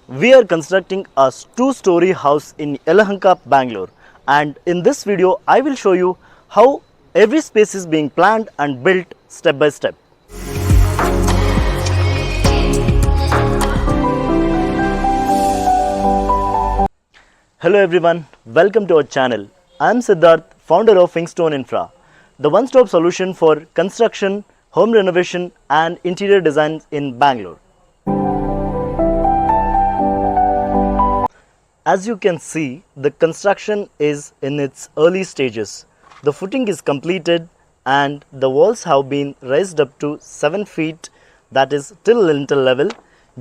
We are constructing a two-story house in Yelahanka, Bangalore, and in this video I will show you how every space is being planned and built step by step. Hello everyone, welcome to our channel. I am Siddharth, founder of Inkstone Infra, the one-stop solution for construction, home renovation and interior design in Bangalore. As you can see, the construction is in its early stages. The footing is completed and the walls have been raised up to 7 feet, that is till lintel level,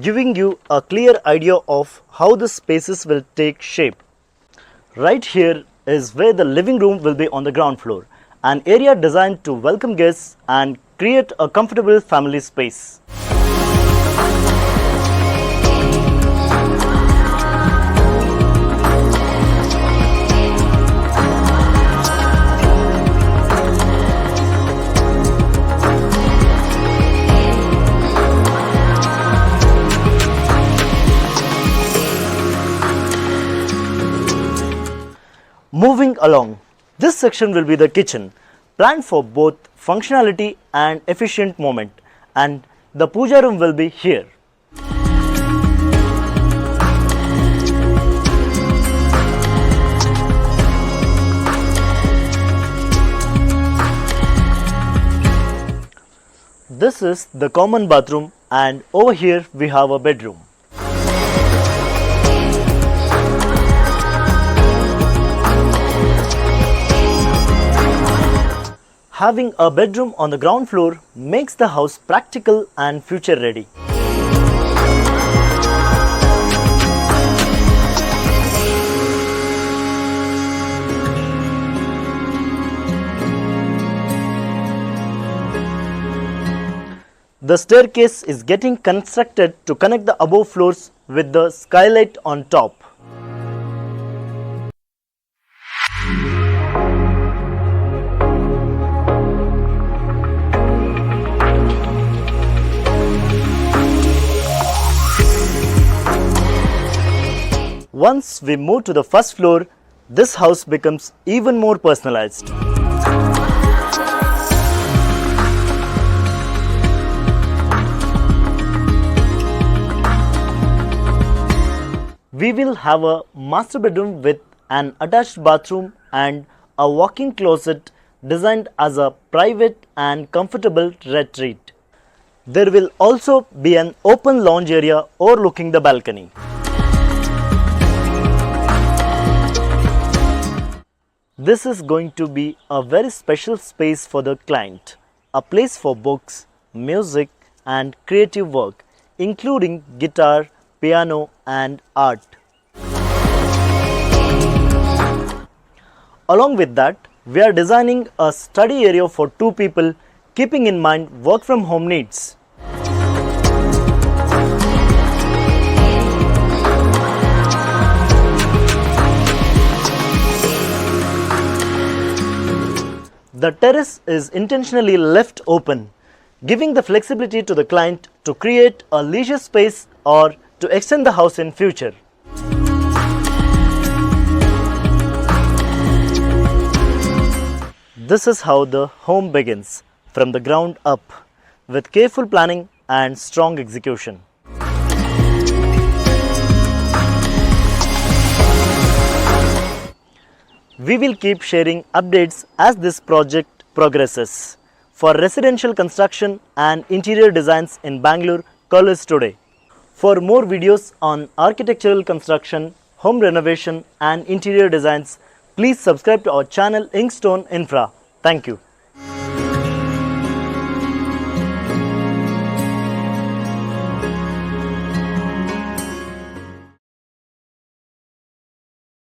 giving you a clear idea of how the spaces will take shape. Right here is where the living room will be on the ground floor, an area designed to welcome guests and create a comfortable family space. Moving along, this section will be the kitchen, planned for both functionality and efficient movement, and the puja room will be here. This is the common bathroom, and over here we have a bedroom. Having a bedroom on the ground floor makes the house practical and future ready. The staircase is getting constructed to connect the above floors with the skylight on top. Once we move to the first floor, this house becomes even more personalized. We will have a master bedroom with an attached bathroom and a walk-in closet designed as a private and comfortable retreat. There will also be an open lounge area overlooking the balcony. This is going to be a very special space for the client, a place for books, music and creative work, including guitar, piano and art. Along with that, we are designing a study area for 2 people, keeping in mind work from home needs. The terrace is intentionally left open, giving the flexibility to the client to create a leisure space or to extend the house in future. This is how the home begins, from the ground up, with careful planning and strong execution. We will keep sharing updates as this project progresses. For residential construction and interior designs in Bangalore, call us today. For more videos on architectural construction, home renovation and interior designs, please subscribe to our channel Inkstone Infra. Thank you.